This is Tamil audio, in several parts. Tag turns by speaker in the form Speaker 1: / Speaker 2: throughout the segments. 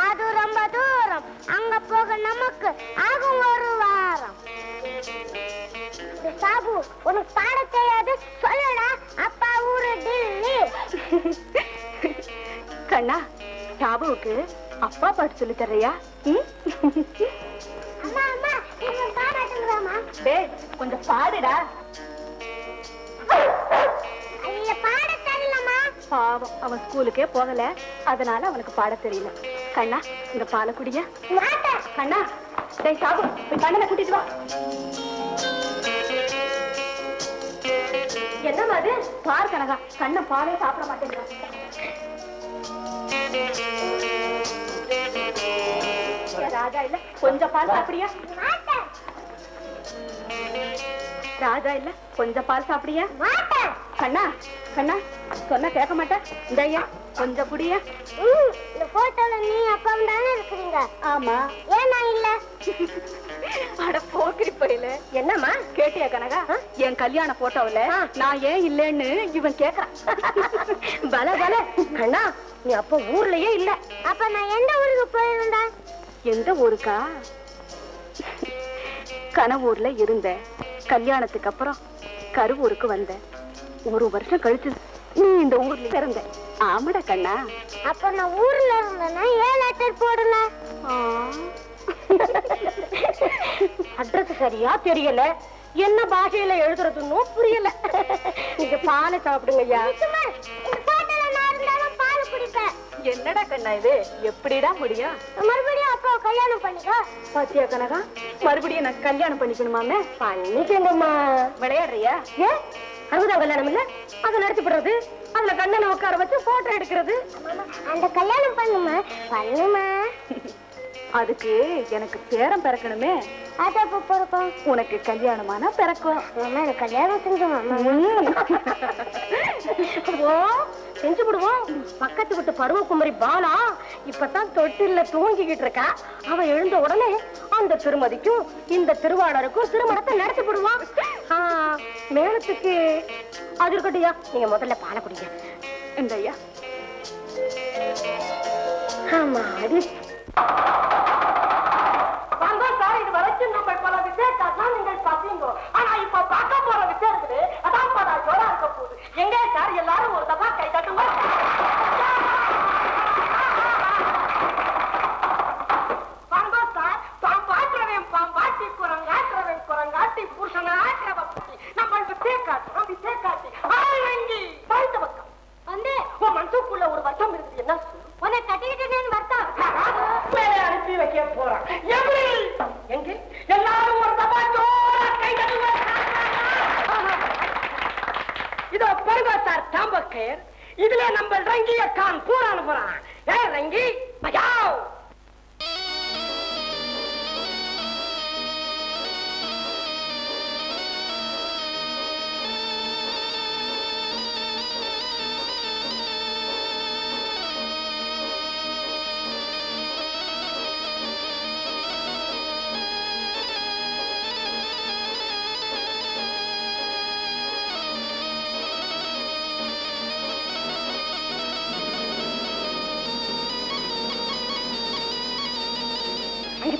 Speaker 1: அது ரொம்ப தூரம். அங்க போக நமக்கு ஆகும் ஒரு வாரம். சாபு, உனக்கு பாட தெரியாது சொல்லடா. அப்பா ஊரு டில்லி.
Speaker 2: கண்ணா, சாபுவுக்கு அப்பா பாட்டு சொல்லி தர்றியா?
Speaker 1: அம்மா அம்மா, நீங்க பாடாட்டுங்களாமா?
Speaker 2: டேய், கொஞ்சம் பாடுடா.
Speaker 1: ஐயா, பாட தெரியலம்மா.
Speaker 2: பாவம், அவன் ஸ்கூலுக்கே போகல, அதனால அவனுக்கு பாட தெரியல. கண்ணா, இந்த பாலை குடியா? கண்ணா, டேய் சாபு, போய் கண்ணனை கூட்டிட்டு வா. என்னமா அது? பார் கனகா, கண்ணை பாலே சாப்பிட மாட்டேங்கிறான். ராஜா இல்ல, கொஞ்சம் பால் சாப்பிடியா? ராஜா இல்ல, கொஞ்சம் பால் சாப்பிடியா? கண்ணா, கண்ணா, சொன்ன கேட்க மாட்டேன். இந்த ஐயா கொஞ்சம் குடியா?
Speaker 1: இந்த போட்டோல நீ அப்பாவும் தானே இருக்கிறீங்க.
Speaker 2: ஆமா.
Speaker 1: ஏன் நான் இல்ல?
Speaker 2: அட போக்கிரி போயில. என்னம்மா கேட்டியா கனகா? என் கல்யாண போட்டோல நான் ஏன் இல்லன்னு இவன் கேக்குறான். பல பல. கண்ணா, நீ அப்ப ஊர்லயே இல்ல.
Speaker 1: அப்ப நான் எந்த ஊருக்கு போயிருந்தேன்?
Speaker 2: எந்த ஊருக்கா? கனவூர்ல இருந்த. கல்யாணத்துக்கு அப்புறம் கருவூருக்கு வந்த. ஒரு வருஷம் கழிச்சு நீ இந்த ஊர்ல இருந்த. ஆமாடா கண்ணா.
Speaker 1: அப்ப நான் ஊர்ல இருந்தேன்னா ஏன் லெட்டர் போடல?
Speaker 2: அட்ரஸ் சரியா தெரியல. என்ன பாஷையில எழுதுறதுன்னு புரியல. நீங்க பாலை சாப்பிடுங்க ஐயா. என்னடா கண்ணா இது? எப்படிடா முடியும்?
Speaker 1: மறுபடியும் அப்பா கல்யாணம் பண்ணிக்க.
Speaker 2: பாத்தியா கனகா, மறுபடியும் நான் கல்யாணம் பண்ணிக்கணுமாமே? பண்ணிக்கங்கம்மா. விளையாடுறியா? ஏன் 60ஆம் கல்யாணம் இல்ல? அதை நடத்தி போடுறது, அதுல கண்ணனை உட்கார வச்சு போட்டோ எடுக்கிறது.
Speaker 1: அந்த கல்யாணம் பண்ணுமா? பண்ணுமா.
Speaker 2: அதுக்கு எனக்கு பேரம் பிறக்கணுமே.
Speaker 1: அது எப்ப பிறக்கும்?
Speaker 2: உனக்கு கல்யாணமானா பிறக்கும்.
Speaker 1: எனக்கு கல்யாணம் செஞ்சோம்.
Speaker 2: ஓ, செஞ்சு விடுவோம். பக்கத்து விட்டு பருவக்குமரி பாலா இப்பதான் தொட்டில தூங்கிக்கிட்டு இருக்கா. அவன் எழுந்த உடனே அந்த திருமதிக்கும் இந்த திருவாளருக்கும் திருமணத்தை நடத்தி விடுவான். மேளத்துக்கு அது இருக்கட்டையா, நீங்க முதல்ல பாலை குடிங்க. இந்த ஐயா. ஆமா, அது இது வரைக்கும் நம்ம பல விஷயத்தான் நீங்கள் பாத்தீங்க. ஆனா இப்ப பார்க்க போற விஷயம் இருக்குது, அதான் பல ஜோரா இருக்க போகுது. எங்க சார் எல்லாரும் ஒரு தப்பா கை தட்டுங்க. பாம்பாட்டி குரங்காட்டுறவன் குரங்காட்டி புருஷனை ஆட்டுறவன் நம்ம விசேக்காட்டி விசேக்காட்டி பழுத்த பக்கம் வந்து உன் மனசுக்குள்ள ஒரு வருஷம் இருக்குது. என்ன
Speaker 1: உன்னை கட்டிக்கிட்டேன்னு வருத்தம்
Speaker 2: அனுப்பி வைக்க போறான். எப்படி எங்க எல்லாரும் ஒரு தப்பா ஜோரா கை தட்டுவாங்க. இதோ பருவா சார் தாம்பக்கேர். இதுல நம்ம ரங்கிய கான் பூரா அனுப்புறான். ஏ ரங்கி பஜாவ்.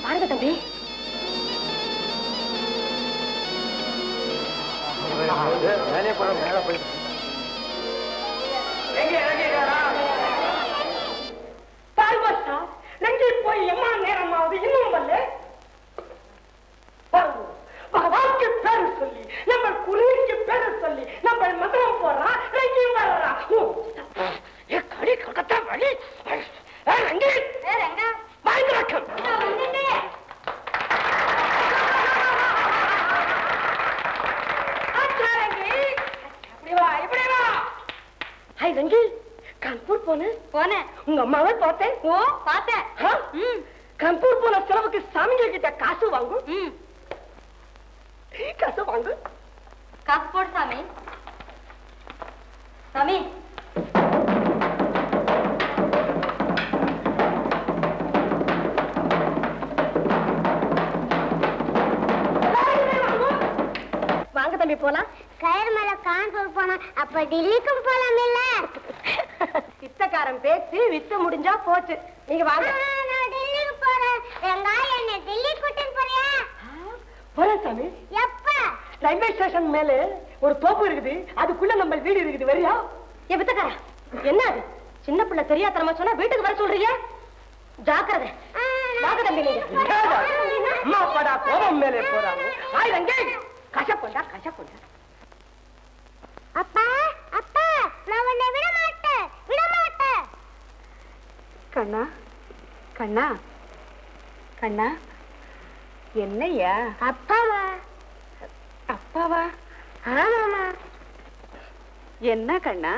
Speaker 2: பாருங்க தம்பி. போய் எம்மா நேரமாவது இன்னும் வரல. பகவானுக்கு பேரு சொல்லி, நம்ம குருவிக்கு பேரு சொல்லி, நம்ம மந்திரம் போடுறா, ரெங்கியும் வர்றா. கடி கல்கத்தா வழி பயங்கரக்கம். கம்பூர் போனேன். உங்க அம்மாவை பார்த்தேன். ஓ, பார்த்தேன். கம்பூர் போன செலவுக்கு சாமிங்க கிட்ட காசு வாங்கு. காசு வாங்கு.
Speaker 3: காசு போடு சாமி. சாமி
Speaker 2: வாங்க தம்பி போலாம்.
Speaker 1: கயிறு மேல கான்பூர் போனா அப்ப டில்லிக்கும் போலாம் இல்ல?
Speaker 2: பித்தக்காரன் பேச்சு வித்து முடிஞ்சா போச்சு. நீங்க வாங்க.
Speaker 1: நான் டெல்லிக்கு போறேன். எங்க என்ன டெல்லி கூட்டிட்டு போறியா?
Speaker 2: போறேன் சாமி.
Speaker 1: எப்ப?
Speaker 2: ரயில்வே ஸ்டேஷன் மேல ஒரு தோப்பு இருக்குது, அதுக்குள்ள நம்ம வீடு இருக்குது. வரியா? வித்தக்காரா, என்ன அது? சின்ன பிள்ளை தெரியாதனமா சொன்னா வீட்டுக்கு வர சொல்றீங்க? ஜாக்கிரதை. வாங்க தம்பி. நீங்க
Speaker 4: அம்மா அப்பாடா கோபம் மேலே போறாங்க. ஆயிரங்க கசப்பொண்டா கசப்பொண்டா.
Speaker 1: அப்பா அப்பா, நான் உன்னை விட மாட்டேன், விட மாட்டேன்.
Speaker 5: கண்ணா கண்ணா கண்ணா, என்னையா?
Speaker 1: அப்பாவா?
Speaker 5: அப்பாவா?
Speaker 1: ஆமாமா.
Speaker 5: என்ன கண்ணா?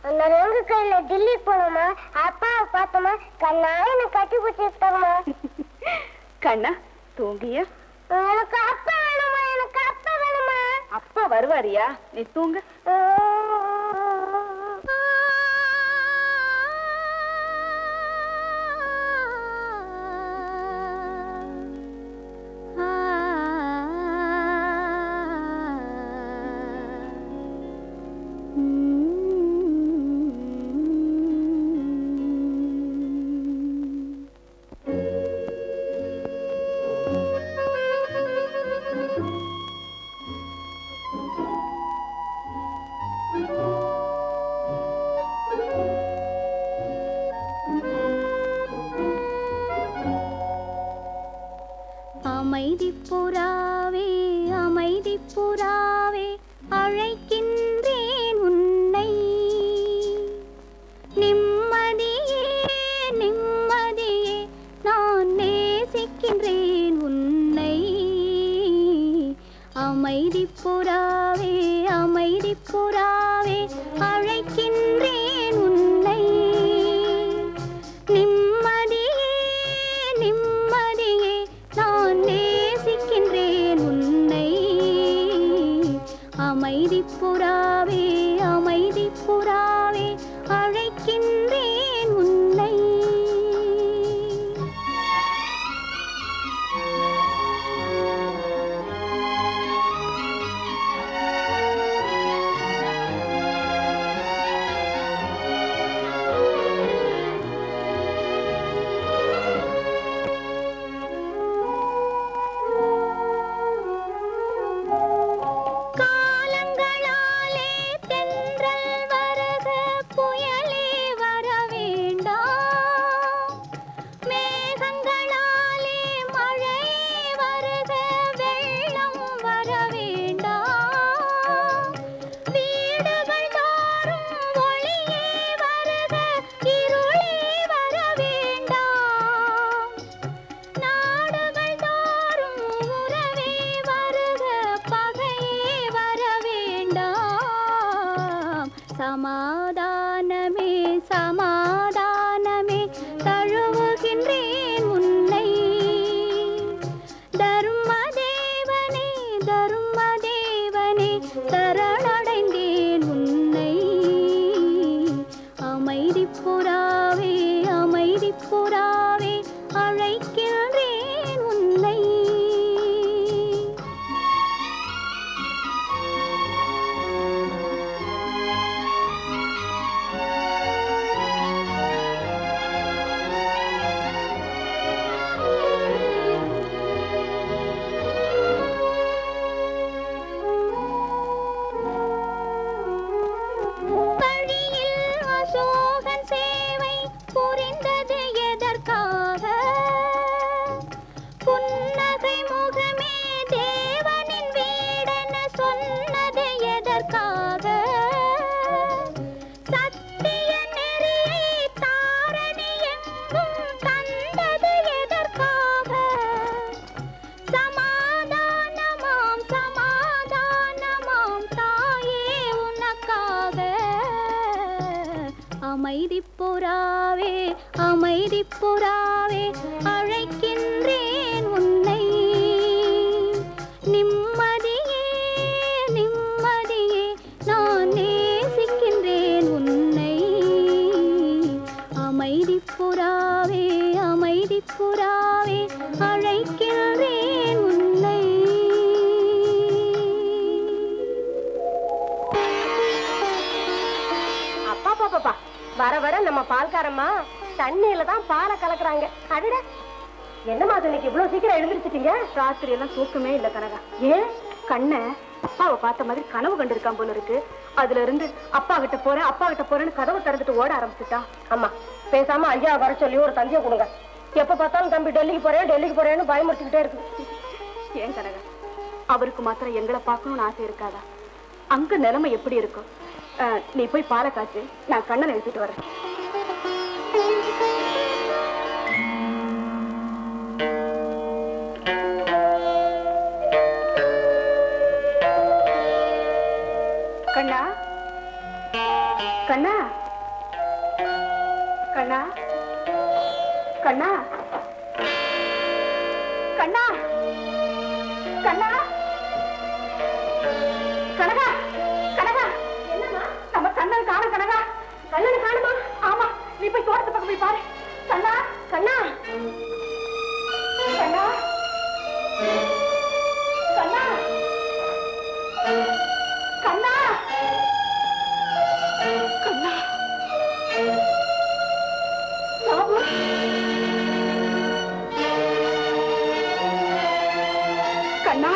Speaker 1: அந்த ரெண்டு கையில டெல்லி போனோமா, அப்பாவை பார்த்தோமா, கண்ணா என்ன கட்டி பிடிச்சிருக்கோமா.
Speaker 5: கண்ணா தூங்கியா?
Speaker 1: எனக்கு அப்பா வேணுமா, எனக்கு அப்பா வேணுமா.
Speaker 5: அப்பா வருவாரியா? நீ தூங்க.
Speaker 6: அமைதி புறாவே அமைதி புறாவே அழைக்கின்றேன் உன்னை, நிம்மதியே நிம்மதியே நான் நேசிக்கின்றேன் உன்னை. அமைதி புறாவே அமைதி புறாவே அழைக்கின்றேன் உன்னை, நிம்மதியே நிம்மதியே நான் நேசிக்கின்றேன் உன்னை. அமைதி புறாவே அமைதி புறாவே அழைக்கின்றேன் உன்னை. காலங்களாலே தென்றல் வருக புயலே வர வேண்டாம், மேகங்களாலே மழையே வருக வெள்ளம் வர வேண்டாம். வீடுகள் தோறும் ஒளியே வருக இருளே வர வேண்டாம், நாடுகள் தோறும் உறவே வருக பகையே வர வேண்டாம். சமாதானமே சமாதானமே தழுவுகின்றேன் உன்னை. தர்மதேவனே தர்மதேவனே சரணடைந்தேன் உன்னை. அமைதி புறாவே அமைதி புறாவே அழைக்கின்றேன் உன்னை. வழியில் அசோகன் சேவை புரிந்தது எதற்காக? புன்னகை முகமே தேவனின் வீடென சொன்னது எதற்காக? சத்திய நெறியை தாரணி எங்கும் தந்தது எதற்காக? சமாதானமாம் சமாதானமாம் தாயே உனக்காக. அமைதி புறாவே அமைதி புறாவே அழைக்கின்றேன் உன்னை. நிம்மதியே நிம்மதியே நான் நேசிக்கின்றேன் உன்னை. அமைதி புறாவே அமைதி புறாவே அழைக்கின்றேன் உன்னை.
Speaker 2: அப்பா பாப்பா வர வர நம்ம பால்காரம்மா தண்ணியில தான் பாலை கலக்குறாங்க. அடட, என்னமா அது இன்னைக்கு இவ்வளவு சீக்கிரம் எழுந்திருச்சிட்டீங்க?
Speaker 5: ராத்திரி எல்லாம் தூக்கமே இல்ல கனகா. ஏன் கண்ண அப்பாவை பார்த்த மாதிரி கனவு கண்டிருக்கான் போல இருக்கு. அதுல இருந்து அப்பா கிட்ட போறேன்னு கதவை திறந்துட்டு ஓட ஆரம்பிச்சுட்டா.
Speaker 2: அம்மா பேசாம ஐயா வர சொல்லி ஒரு தந்தியை கொடுங்க. எப்ப பார்த்தாலும் தம்பி டெல்லிக்கு போறேன்னு பயமுறுத்திக்கிட்டே இருக்கு.
Speaker 5: ஏன் கனகா, அவருக்கு மாத்திரம் எங்களை பார்க்கணும்னு ஆசை இருக்காதா? அங்க நிலைமை எப்படி இருக்கும்? நீ போய் பாலை காய்ச்சு, நான் கண்ணனை எடுத்துட்டு வரேன். கண்ணா கண்ணா கண்ணா கண்ணா கண்ணா கண்ணா கனகா கனகா, என்னம்மா? நம்ம கண்ணன் காண கனகா. கண்ணனை காணுமா? ஆமா, நீ போய் தோட்டத்து பக்கம் போய் பாரு. கண்ணா கண்ணா கண்ணா கண்ணா கண்ணா கண்ணா பாபு, கண்ணா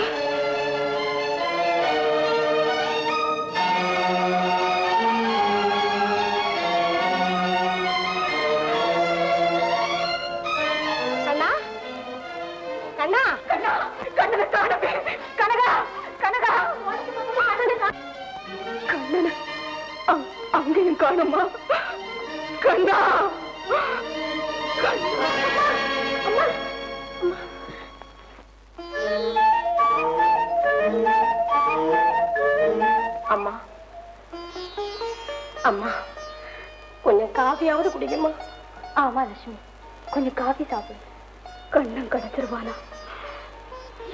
Speaker 5: அங்கேயும் காணுமா? கண்ணா
Speaker 2: அம்மா அம்மா, கொஞ்சம் காஃபியாவது குடிக்குமா?
Speaker 6: ஆமா லட்சுமி, கொஞ்சம் காஃபி சாப்பிடு.
Speaker 5: கண்ணன் கிடைச்சிருவானா?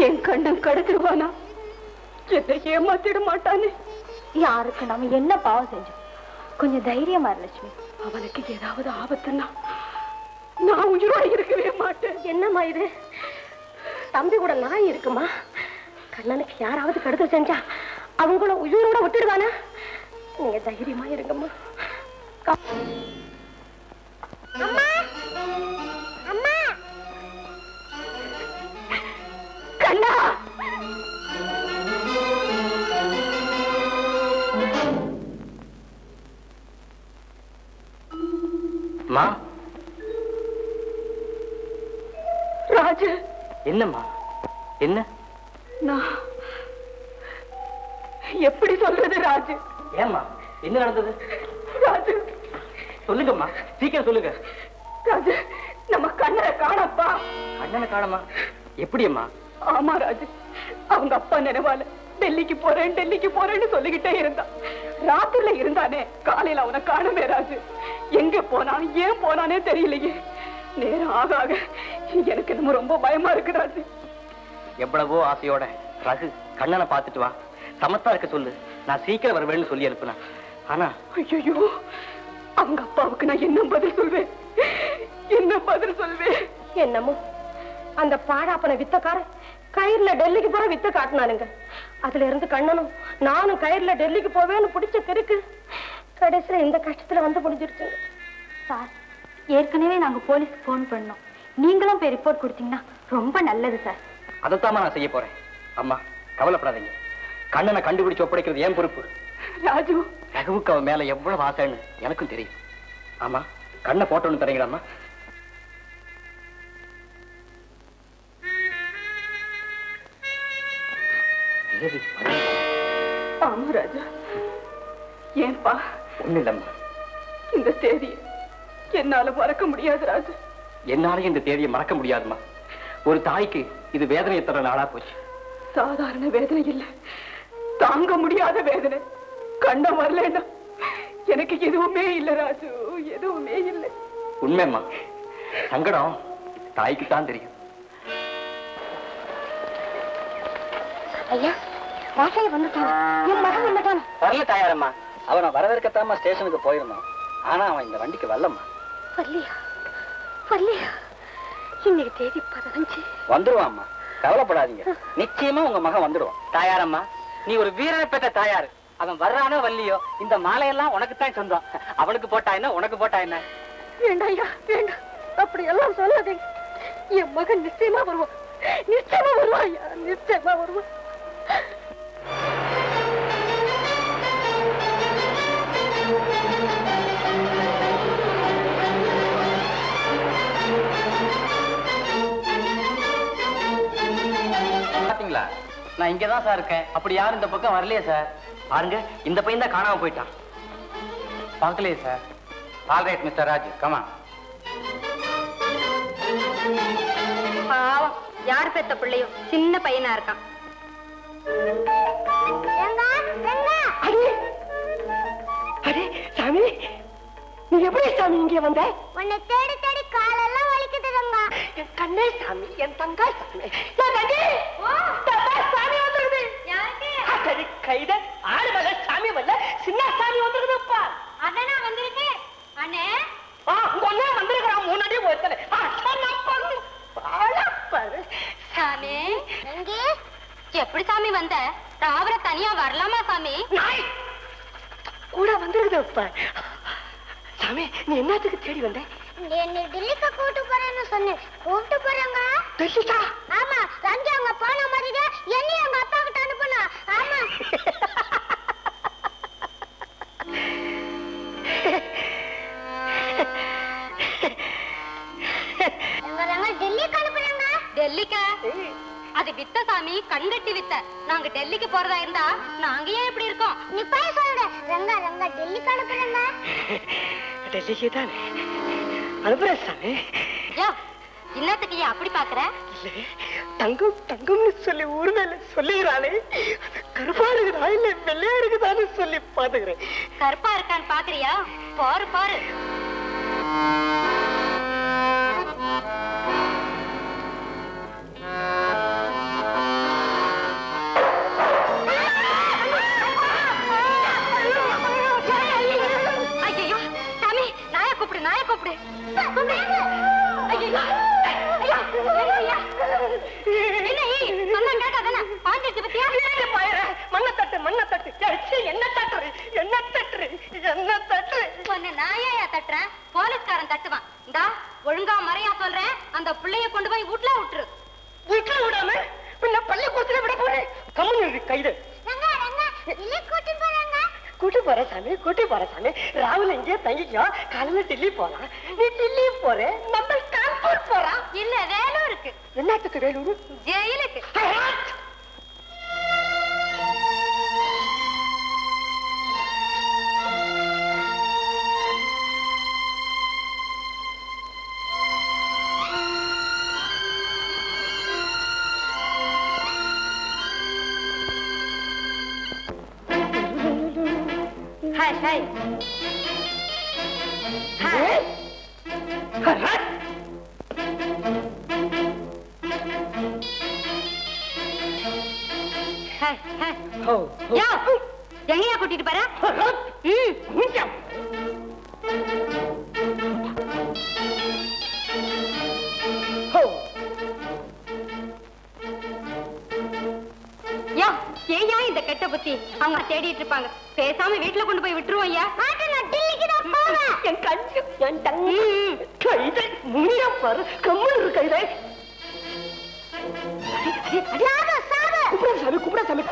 Speaker 5: என் கண்ணன் கிடைச்சிருவானா? என்னை ஏமாத்திட மாட்டானே?
Speaker 6: யாருக்கு நம்ம என்ன பாவம் செஞ்சோம்? கொஞ்சம் தைரியமா இரு லட்சுமி.
Speaker 5: அவனுக்கு ஏதாவது ஆபத்துன்னா நான் உயிரோட இருக்கவே மாட்டேன்.
Speaker 2: என்னம்மா இது? தம்பி கூட நாய் இருக்குமா? கண்ணனுக்கு யாராவது கெடுதல் செஞ்சா அவங்கள உயிரோட விட்டுடுவானா? நீங்க தைரியமா இருங்கம்மா.
Speaker 1: அம்மா அம்மா
Speaker 5: கண்ணா
Speaker 4: மா.
Speaker 5: ராஜு.
Speaker 4: என்னம்மா? என்ன?
Speaker 5: நான் எப்படி சொல்றது ராஜு?
Speaker 4: ஏம்மா, என்ன நடந்தது?
Speaker 5: ராஜு
Speaker 4: சொல்லுங்கம்மா, சீக்கிரம் சொல்லுங்க.
Speaker 5: ராஜு, நம்ம கண்ணனை காணப்பா.
Speaker 4: கண்ணனை காணமா? எப்படி அம்மா?
Speaker 5: ஆமா ராஜு, அவங்க அப்பா நினைவால டெல்லிக்கு போறேன்னு சொல்லிக்கிட்டே இருந்தான். ராத்திரில இருந்தானே, காலையில அவனை காணமே ராஜு. எங்க போனான், ஏன் போனானே தெரியலையே. நேரம் ஆக ஆக எனக்கு என்னமோ ரொம்ப பயமா இருக்கு ராஜு.
Speaker 4: எவ்வளவோ ஆசையோட ரகு கண்ணனை பார்த்துட்டு வா, சமத்தா இருக்க சொல்லு, நான் சீக்கிரம் வருவேன்னு சொல்லி அனுப்புனேன். ஆனா
Speaker 5: ஐயோ, அவங்க அப்பாவுக்கு நான் என்ன பதில் சொல்வேன்?
Speaker 2: என்னமோ அந்த பாடாப்பன வித்தக்காரன் கயிறுல டெல்லிக்கு போற வித்த காட்டினானுங்க. அதுல இருந்து கண்ணனும் நானும் கயிறுல டெல்லிக்கு போவேன்னு பிடிச்ச திருக்கு கடைசியில இந்த கஷ்டத்துல வந்து முடிஞ்சிருச்சுங்க.
Speaker 6: சார், ஏற்கனவே நாங்க போலீஸ்க்கு போன் பண்ணோம். நீங்களும் போய் ரிப்போர்ட் கொடுத்தீங்கன்னா ரொம்ப நல்லது சார்.
Speaker 4: அதைத்தாமா நான் செய்ய போறேன். அம்மா கவலைப்படாதீங்க, கண்ணனை கண்டுபிடிச்சு ஒப்படைக்கிறது ஏன் பொறுப்பு.
Speaker 5: ராஜு,
Speaker 4: ரகுவுக்கு அவன் மேல எவ்வளவு ஆசைன்னு எனக்கும் தெரியும். ஆமா, கண்ணை போட்டோன்னு தரீங்களாம்மா?
Speaker 5: ஆமா ராஜா. ஏன்பா?
Speaker 4: ஒண்ணு இல்லம்மா,
Speaker 5: இந்த தேதியை என்னால மறக்க முடியாது ராஜு.
Speaker 4: என்னால இந்த தேதியை மறக்க முடியாதுமா. ஒரு தாய்க்கு இது வேதனை தர நாளா போச்சு.
Speaker 5: சாதாரண வேதனை இல்ல, தாங்க முடியாத வேதனை. கண்ணம் வரலன்னா எனக்கு எதுவுமே இல்ல ராஜு, எதுவுமே இல்லை.
Speaker 4: உண்மைம்மா, சங்கடம் தாய்க்கு தான் தெரியும்.
Speaker 1: ஐயா, வாசைய வந்துட்டான். என் மகன் வந்துட்டான்.
Speaker 4: வரல தாயாரம்மா, அவனை வரவேற்கத்தாம ஸ்டேஷனுக்கு போயிருந்தான். ஆனா அவன் இந்த வண்டிக்கு வரலம்மா.
Speaker 2: வரலையா? இன்னைக்கு தேதி 15.
Speaker 4: வந்துருவாம்மா, கவலைப்படாதீங்க. நிச்சயமா உங்க மகன் வந்துடுவான். தாயாரம்மா, நீ ஒரு வீரனை பெற்ற தாயாரு. அவன் வர்றானோ வரலையோ இந்த மாலையெல்லாம் உனக்குத்தான் சொந்தம். அவனுக்கு போட்டா என்ன, உனக்கு போட்டா என்ன?
Speaker 2: வேண்டாம் ஐயா, வேண்டாம். அப்படி எல்லாம் சொல்லாதீங்க. என் மகன் நிச்சயமா வருவான், நிச்சயமா வருவான் ஐயா, நிச்சயமா வருவான்.
Speaker 4: பாத்தீங்களா, நான் இங்கதான் சார் இருக்கேன். அப்படி யாரும் இந்த பக்கம் வரலையே சார். பாருங்க, இந்த பையன் தான் காணாம போயிட்டான். பார்க்கலையே sir. All right mister Raj, comma.
Speaker 6: பாவம், யார் பெத்த பிள்ளையோ சின்ன பையனா இருக்கான்.
Speaker 2: அடே சாமி, நீ எப்படி சாமி இங்கே வந்த?
Speaker 1: உன்னை தேடி தேடி காலெல்லாம் வலிக்குது ரங்கா.
Speaker 2: என் கண்ணே சாமி, என் தங்காய் சாமி. சாமி வந்துருது. சரி, கைத ஆடு வல்ல, சாமி வல்ல, சின்ன சாமி வந்துருக்குதுப்பா.
Speaker 6: அண்ணா வந்திருக்கு. அண்ணே
Speaker 2: உங்க அண்ணா வந்திருக்கிறான். முன்னாடி ஒருத்தனை
Speaker 6: சாமி, எப்படி சாமி வந்த? ராவர தனியா வரலாமா சாமி?
Speaker 2: கூட வந்துருக்குதுப்பா. சாமி, நீ என்னத்துக்கு தேடி வந்த?
Speaker 1: என்ன டெல்லிக்கு கூட்டு போறேன்னு சொன்னேன். கூட்டு போறாங்க.
Speaker 2: டெல்லிக்கா?
Speaker 1: ஆமா, ரங்கி அங்க போன மாதிரியே என்னையும் எங்க அப்பா கிட்ட அனுப்புனா. ஆமா. டெல்லிக்கு அனுப்புறாங்க.
Speaker 6: டெல்லிக்கா? அது வித்த சாமி, கண்கட்டி வித்த. நாங்க டெல்லிக்கு போறதா இருந்தா நாங்க ஏன் இப்படி இருக்கோம்?
Speaker 1: நீ போய் சொல்ற. ரங்கா ரங்கா டெல்லிக்கு அனுப்புறாங்க.
Speaker 2: டெல்லிக்கு தானே அனுப்புறேன் சாமி.
Speaker 6: இன்னத்துக்கு ஏன் அப்படி பாக்குற?
Speaker 2: இல்ல, தங்கம் தங்கம்னு சொல்லி ஊர் மேல சொல்லுகிறானே, கருப்பா இருக்குதா இல்ல வெள்ளையா இருக்குதான்னு சொல்லி பாத்துக்கிறேன்.
Speaker 6: கருப்பா இருக்கான்னு பாக்குறியா? பாரு பாரு. ஐயோ சாமி, நாய கூப்பிடு, நாய கூப்பிடு.
Speaker 2: மண்ணை தட்டு, மண்ணை தட்டு. என்ன தட்டுற, என்ன தட்டுற, என்ன தட்டுற?
Speaker 6: நாயா தட்டுறேன், போலீஸ்காரன் தட்டுவான். இந்தா ஒழுங்கா மறையா சொல்றேன், அந்த பிள்ளைய கொண்டு போய் வீட்டுல விட்டுரு.
Speaker 2: வீட்டுல விடாம பின்ன பள்ளிக்கூடத்துல விட போறேன். கம்முனு கைது. கூட்டி போற சாமி, கூட்டி போற சாமி. ராகுல இங்கே தங்கிக்கோ, காலையில டெல்லி போலாம். நீ டெல்லி போற, நம்ம கான்பூர் போறோம்.
Speaker 6: இல்ல, வேலூருக்கு.
Speaker 2: என்னத்துக்கு வேலூர்?
Speaker 6: ஜெயிலுக்கு. Hey, hey. Hey. Hey, hey. யோ, எங்கயா கூட்டிட்டு போற? யோ, ஏயா இந்த கெட்ட புத்தி? அவங்க தேடிட்டு இருப்பாங்க. பேசாம வீட்டுல கொண்டு போய் விட்டுருவோம். ஐயா,
Speaker 2: என் கண்ணு, என் தங்கி கைதை முடிய பாரு. கம்முனு கைதை. சாமி, கும்பிட சாமி.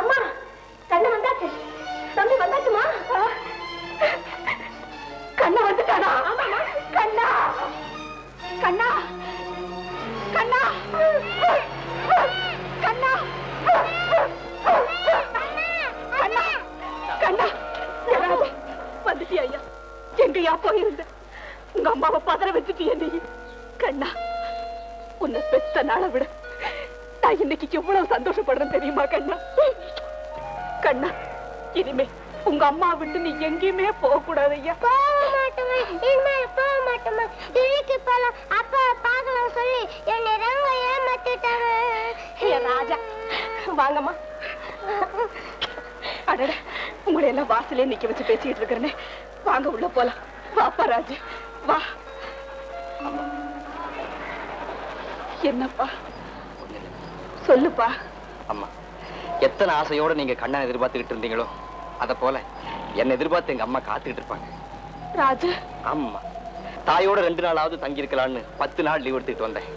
Speaker 1: அம்மா, கண்ணு வந்தாச்சு. தம்பி வந்தாச்சுமா?
Speaker 2: கண்ணா வந்துட்டானா? கண்ணா, கண்ணா, கண்ணா, கண்ணா, கண்ணா, கண்ணா. வந்துட்டியா ஐயா? எங்கயா போயிருந்த? உங்க அம்மாவை பதற வச்சுட்டிய நீ. கண்ணா, உன்னை பெத்த நாளை விட நான் இன்னைக்கு எவ்வளவு சந்தோஷப்படுறேன் தெரியுமா கண்ணா? கண்ணா,
Speaker 5: இனிமே உங்க அம்மா விட்டு நீ எங்கேயுமே போக கூடாது ஐயா.
Speaker 1: போக மாட்டோமா, இனிமேல் போக மாட்டோமா. தில்லிக்கு போலாம், அப்பா பார்க்கலாம் சொல்லி என்னை ரொம்ப ஏமாத்திட்டாங்க.
Speaker 5: ராஜா வாங்கம்மா. அடட, உங்களை எல்லாம் வாசலே நிக்க வச்சு பேசிக்கிட்டு இருக்கிறேனே. வாங்க உள்ள போலாம். வாப்பா ராஜு வா. என்னப்பா சொல்லுப்பா.
Speaker 4: அம்மா, எத்தனை ஆசையோட நீங்க கண்ணனை எதிர்பார்த்துக்கிட்டு இருந்தீங்களோ அத போல என்ன எதிர்பார்த்து எங்க அம்மா காத்துக்கிட்டு இருப்பாங்க.
Speaker 5: ராஜு
Speaker 4: ஆமா, தாயோட 2 நாளாவது தங்கி இருக்கலாம்னு 10 நாள் லீவ் எடுத்துட்டு வந்தேன்.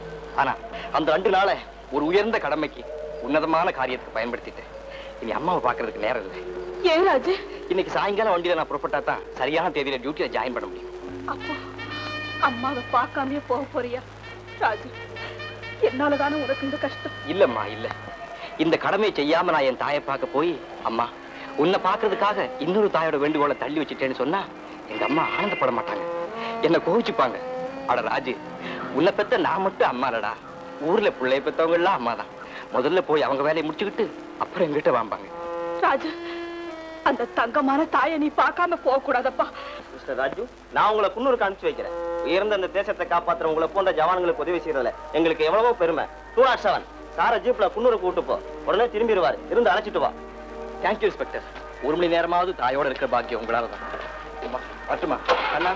Speaker 4: ஆனா அந்த 2 நாளை ஒரு உயர்ந்த கடமைக்கு, உன்னதமான காரியத்துக்கு பயன்படுத்திட்டேன். இனி அம்மாவை பாக்குறதுக்கு நேரம் இல்லை.
Speaker 5: ஏன் ராஜு?
Speaker 4: இன்னைக்கு சாயங்காலம் வண்டியில நான் புறப்பட்டா தான் சரியான தேதியில டியூட்டியில ஜாயின் பண்ண முடியும்.
Speaker 5: அப்போ அம்மாவை பார்க்காமயே போக போறியா? ராஜு, என்னாலதானே உனக்கு இந்த கஷ்டம்.
Speaker 4: இல்லம்மா, இல்ல. இந்த கடமையை செய்யாம நான் என் தாயை பார்க்க போய், அம்மா உன்னை பாக்குறதுக்காக இன்னொரு தாயோட வேண்டுகோளை தள்ளி வச்சுட்டேன்னு சொன்னா எங்க அம்மா ஆனந்தப்பட மாட்டாங்க, என்ன கோவிச்சுப்பாங்க. அட ராஜு, உன்னை பெத்த நான் மட்டும் அம்மாடா. ஊர்ல பிள்ளைய பெத்தவங்க எல்லாம் அம்மாதான். முதல்ல போய் அவங்க வேலையை முடிச்சுக்கிட்டு அப்புறம் எங்கிட்ட வாம்பாங்க.
Speaker 5: ராஜு, அந்த தங்கமான தாயை நீ பார்க்காம போக கூடாதப்பா.
Speaker 7: மிஸ்டர் ராஜு, நான் உங்களை குன்னூருக்கு அனுப்பிச்சு வைக்கிறேன். உயர்ந்த அந்த தேசத்தை காப்பாற்றுற உங்களை போன்ற ஜவான்களுக்கு உதவி செய்யறதுல எங்களுக்கு எவ்வளவோ பெருமை. 207 சார ஜீப்ல குன்னூருக்கு கூட்டு போ. உடனே திரும்பிடுவாரு. இருந்து அழைச்சிட்டு வா.
Speaker 4: Thank you inspector. 1 மணி நேரமாவது தாயோட இருக்கிற பாக்கியம் உங்களால தான். மட்டுமா அண்ணா?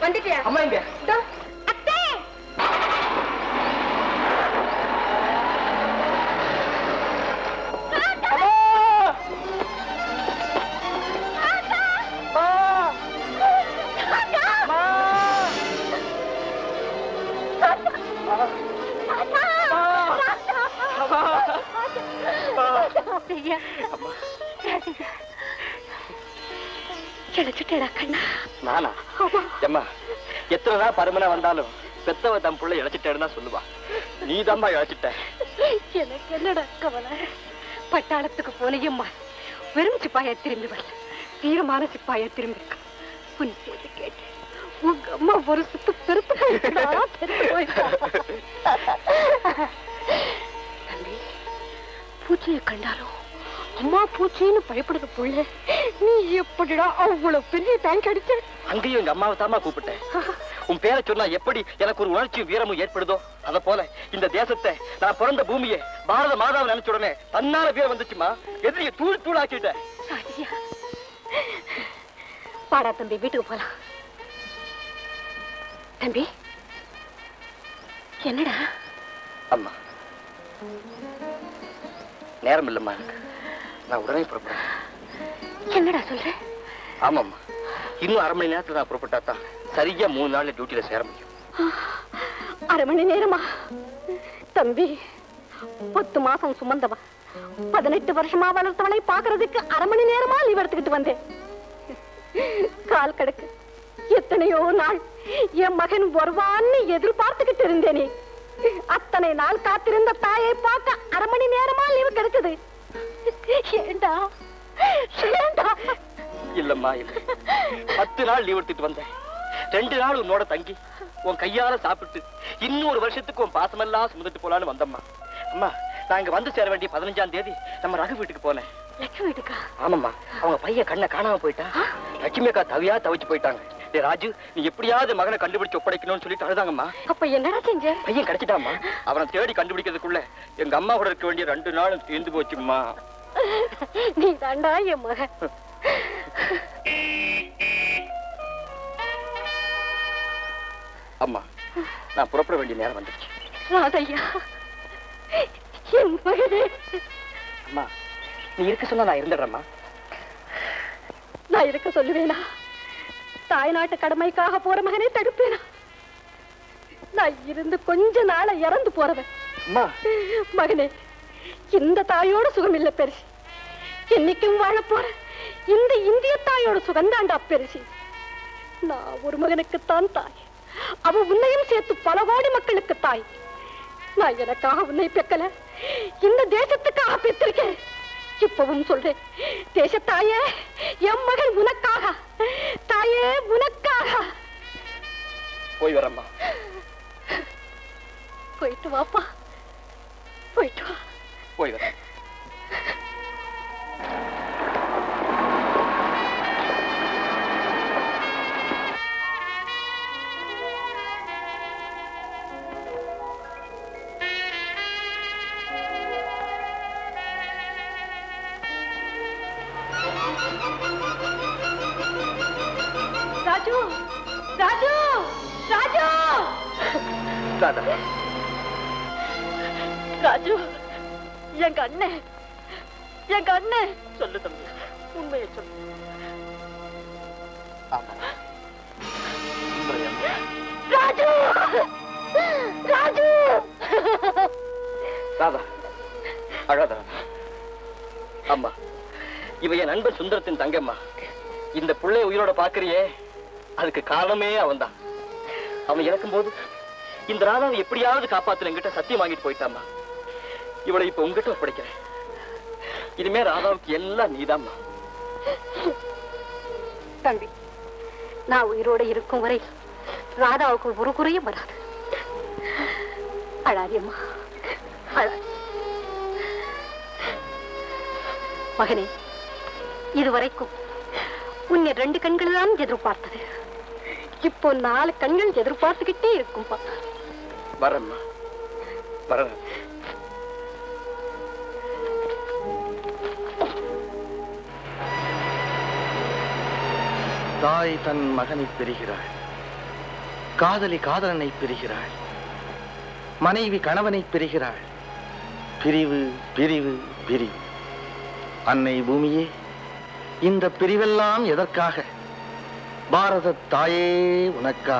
Speaker 5: வந்துட்டியா?
Speaker 4: அம்மா இங்க. நானா? அம்மா, எத்தனை நாள் பருமனா வந்தாலும் பெத்தவ தம் புள்ள இழைச்சிட்டேன்னு தான் சொல்லுவா. நீ தாம்மா இழைச்சிட்ட.
Speaker 2: எனக்கு என்னடா கவலை? பட்டாளத்துக்கு போனையம்மா வெறும் சிப்பாயா திரும்பி வரல, தீரமான சிப்பாயா திரும்பி இருக்க. உன் செய்தி கேட்டு உங்க அம்மா ஒரு சுத்து பெருத்து போயிட்டா. தம்பி, பூச்சியை கண்டாலும் அம்மா பூச்சின்னு பயப்படுற புள்ள நீ எப்படிடா அவ்வளவு பெரிய டேங்க் அடிச்ச?
Speaker 4: அங்கேயும் எங்க அம்மாவை தாமா கூப்பிட்டேன். உன் பேரை சொன்னா எப்படி எனக்கு ஒரு உணர்ச்சியும் வீரமும் ஏற்படுதோ அத போல இந்த தேசத்தை, நான் பிறந்த பூமியை பாரத மாதாவை நினைச்ச உடனே தன்னால பேர் வந்துச்சுமா. எதிரியை தூள் தூள் ஆக்கிட்டேன்.
Speaker 2: பாடா தம்பி, வீட்டுக்கு போலாம். தம்பி, என்னடா?
Speaker 4: அம்மா, நேரம் இல்லம்மா எனக்கு. நான் உடனே புறப்படுறேன்.
Speaker 2: என்னடா சொல்ற?
Speaker 4: ஆமாம்மா, இன்னும் 1/2 மணி நேரத்துல நான் புறப்பட்டா தான் சரியா 3 நாள்ல டியூட்டியில சேர முடியும்.
Speaker 2: 1/2 மணி நேரமா? தம்பி, 10 மாசம் சுமந்தவ 18 வருஷமா வளர்த்தவனை பாக்குறதுக்கு 1/2 மணி நேரமா லீவ் எடுத்துக்கிட்டு வந்தேன். கால் கிடக்கு எத்தனையோ நாள் என் மகன் வருவான்னு எதிர்பார்த்துக்கிட்டு இருந்தேனே. அத்தனை நாள் காத்திருந்த தாயை பார்க்க 1/2 மணி நேரமா லீவு கிடைச்சது. ஏண்டா ஏண்டா?
Speaker 4: இல்லம்மா, இல்ல. 10 நாள் லீவ் எடுத்துட்டு வந்தேன். 2 நாள் உன்னோட தங்கி உன் கையால சாப்பிட்டு இன்னொரு வருஷத்துக்கு உன் பாசமெல்லாம் சுமந்துட்டு போலான்னு வந்தம்மா. அம்மா, நான் இங்க வந்து சேர வேண்டிய 15ஆம் தேதி நம்ம ரகு வீட்டுக்கு போனேன்.
Speaker 2: லட்சுமி வீட்டுக்கா?
Speaker 4: ஆமாம்மா, அவங்க பையன் கண்ணை காணாம போயிட்டா. லட்சுமி அக்கா தவியா தவிச்சு போயிட்டாங்க. டேய் ராஜு, நீ எப்படியாவது மகனை கண்டுபிடிச்சு ஒப்படைக்கணும்னு சொல்லிட்டு அழுதாங்கம்மா.
Speaker 2: அப்ப என்னடா செஞ்ச?
Speaker 4: பையன் கிடைச்சிட்டாம்மா. அவனை தேடி கண்டுபிடிக்கிறதுக்குள்ள எங்க அம்மா கூட இருக்க வேண்டிய 2 நாளும் தீர்ந்து போச்சும்மா.
Speaker 2: நீ தாண்டா என் மகன்.
Speaker 4: அம்மா, நான் புறப்பட வேண்டிய நேரம் வந்துடுச்சு.
Speaker 2: ராதையா, என் மகனே.
Speaker 4: அம்மா, நீ இருக்க சொன்னா நான் இருந்துடுறேம்மா.
Speaker 2: நான் இருக்க சொல்லுவேனா? தாய் நாட்டு கடமைக்காக போற மகனே தடுப்பேனா? நான் இருந்து கொஞ்ச நாள இறந்து போறவன்.
Speaker 4: அம்மா
Speaker 2: மகனே, இந்த தாயோட சுகம் இல்ல பெருசி. என்னைக்கும் வாழ போற இந்த இந்திய தாயோட சுகந்தாண்டா பெருசி. நான் ஒரு மகனுக்குத்தான் தாய். அவ உன்னையும் சேர்த்து பல கோடி மக்களுக்கு தாய். நான் எனக்காக உன்னை பெக்கல, இந்த தேசத்துக்காக பெற்றிருக்கேன். இப்பவும் சொல்றேன், தேசத்தாயே, என் மகன் உனக்காக, தாயே உனக்காக.
Speaker 4: போய் வரம்மா.
Speaker 2: போயிட்டு வாப்பா, போயிட்டு வா.
Speaker 4: போய் வர.
Speaker 2: ராஜு, ராஜு, ராஜு,
Speaker 4: ராதா.
Speaker 2: ராஜு, எங்க அண்ணன், எங்க அண்ணன்.
Speaker 7: சொல்லு தம்பி,
Speaker 2: உண்மையை சொல்லு.
Speaker 4: ஆமா.
Speaker 2: ராஜு, ராஜு.
Speaker 4: ராதா அழாத. அம்மா, இவ என் நண்பன் சுந்தரத்தின் தங்கம்மா. இந்த பிள்ளைய உயிரோட பாக்குறியே, அதுக்கு காரணமே அவன்தான். அவன் இறக்கும் போது இந்த ராதாவை எப்படியாவது காப்பாத்து என்கிட்ட சத்தியம் வாங்கிட்டு போயிட்டாமா. இவளை இப்ப உங்ககிட்ட ஒப்படைக்கிறேன். இனிமே ராதாவுக்கு எல்லாம் நீதாம்மா.
Speaker 2: தம்பி, நான் உயிரோட இருக்கும் வரை ராதாவுக்கு ஒரு குறையும் வராது. அழாதியம்மா, அழாதி. மகனே, இதுவரைக்கும் உன்னை 2 கண்கள் தான் எதிர்பார்த்தது. இப்போ 4 கண்கள் எதிர்பார்த்துக்கிட்டே இருக்கும்பா.
Speaker 4: வரம்மா, வர. தாய் தன் மகனை பெறுகிறாள், காதலி காதலனை பெறுகிறாள், மனைவி கணவனை பெறுகிறாள். பிரிவு பிரிவு பிரிவு. அன்னை பூமியே, இந்த பிரிவெல்லாம் எதற்காக? பாரத தாயே உனக்காக.